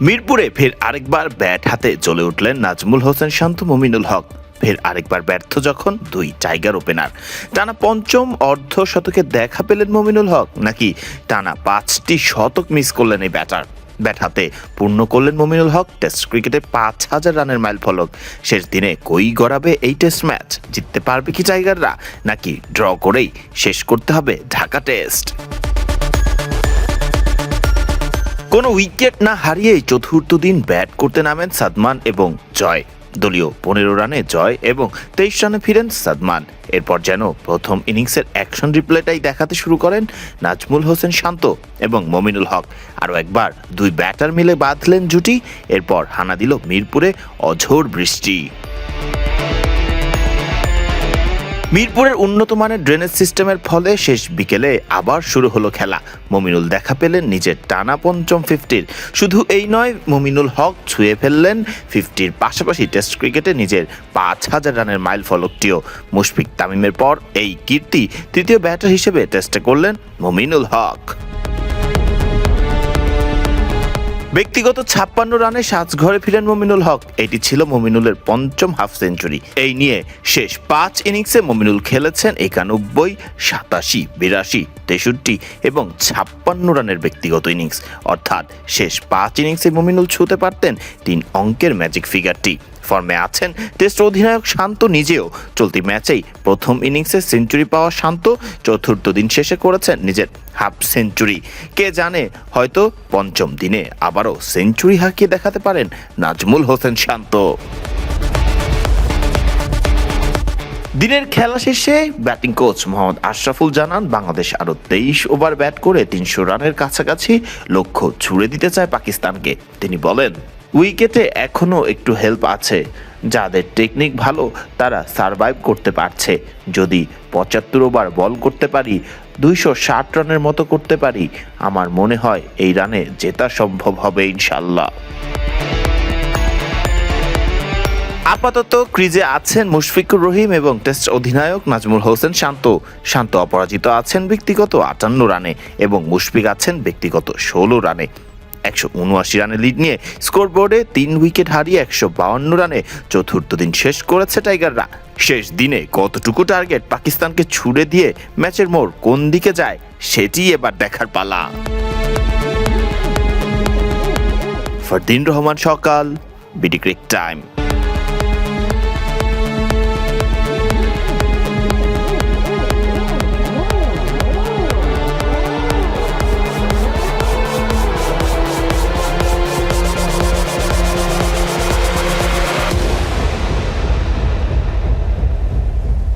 মিরপুরে ফের আরেকবার ব্যাট হাতে জ্বলে উঠলেন নাজমুল হোসেন শান্ত, মুমিনুল হক। ফের আরেকবার ব্যর্থ যখন দুই টাইগার ওপেনার। টানা পঞ্চম অর্ধ শতকে দেখা পেলেন মুমিনুল হক, নাকি টানা 5টি শতক মিস করলেন এই ব্যাটার? ব্যাট হাতে পূর্ণ করলেন মুমিনুল হক টেস্ট ক্রিকেটে 5,000 রানের মাইল ফলক। শেষ দিনে কই গড়াবে এই টেস্ট ম্যাচ? জিততে পারবে কি টাইগাররা, নাকি ড্র করেই শেষ করতে হবে ঢাকা টেস্ট? কোনো উইকেট না হারিয়েই চতুর্থ দিন ব্যাট করতে নামেন সাদমান এবং জয়। দলীয় 15 রানে জয় এবং 23 রানে ফিরেন সাদমান। এরপর যেন প্রথম ইনিংসের অ্যাকশন রিপ্লেটাই দেখাতে শুরু করেন নাজমুল হোসেন শান্ত এবং মুমিনুল হক। আরও একবার দুই ব্যাটার মিলে বাঁধলেন জুটি। এরপর হানা দিল মিরপুরে অঝোর বৃষ্টি। মিরপুরের উন্নত মানের ড্রেনেজ সিস্টেমের ফলে শেষ বিকেলে আবার শুরু হলো খেলা। মুমিনুল দেখা পেলেন নিজের টানা পঞ্চম 50-র। শুধু এই নয়, মুমিনুল হক ছুঁয়ে ফেললেন 50-র পাশাপাশি টেস্ট ক্রিকেটে নিজের 5,000 রানের মাইল ফলকটিও। মুশফিক তামিমের পর এই কীর্তি তৃতীয় ব্যাটার হিসেবে টেস্টে করলেন মুমিনুল হক। ব্যক্তিগত 56 রানে সাজঘরে ফিরেন মুমিনুল হক। এটি ছিল মুমিনুলের পঞ্চম হাফ সেঞ্চুরি। এই নিয়ে শেষ 5 ইনিংসে মুমিনুল খেলেছেন 91, 87, 82, 63 এবং 56 রানের ব্যক্তিগত ইনিংস। অর্থাৎ শেষ 5 ইনিংসে মুমিনুল ছুঁতে পারতেন 3 অঙ্কের ম্যাজিক ফিগারটি। ফর্মে আছেন টেস্ট অধিনায়ক শান্ত নিজেও। চলতি ম্যাচেই প্রথম ইনিংসে সেঞ্চুরি পাওয়া শান্ত চতুর্থ দিন শেষে করেছেন নিজের হাফ সেঞ্চুরি। কে জানে, হয়তো পঞ্চম দিনে আবারও সেঞ্চুরি হাঁকিয়ে দেখাতে পারেন নাজমুল হোসেন শান্ত। দিনের খেলা শেষে ব্যাটিং কোচ মোহাম্মদ আশরাফুল জানান, বাংলাদেশ আরও 23 ওভার ব্যাট করে 300 রানের কাছাকাছি লক্ষ্য ছুড়ে দিতে চায় পাকিস্তানকে। তিনি বলেন, উইকেটে এখনও একটু হেল্প আছে। যাদের টেকনিক ভালো তারা সারভাইভ করতে পারছে। যদি 75 ওভার বল করতে পারি, 260 রানের মতো করতে পারি, আমার মনে হয় এই রানে জেতা সম্ভব হবে ইনশাল্লাহ। আপাতত ক্রিজে আছেন মুশফিকুর রহিম এবং টেস্ট অধিনায়ক নাজমুল হোসেন শান্ত। শান্ত অপরাজিত আছেন ব্যক্তিগত 58 রানে এবং মুশফিক আছেন ব্যক্তিগত 16 রানে। 179 রানে লিড নিয়ে স্কোরবোর্ডে 3 উইকেট হারিয়ে 152 রানে চতুর্থ দিন শেষ করেছে টাইগাররা। শেষ দিনে কতটুকু টার্গেট পাকিস্তানকে ছুড়ে দিয়ে ম্যাচের মোড় কোন দিকে যায়, সেটি এবার দেখার পালা। ফারদিন রহমান সকাল, বিডি ক্রিক টাইম।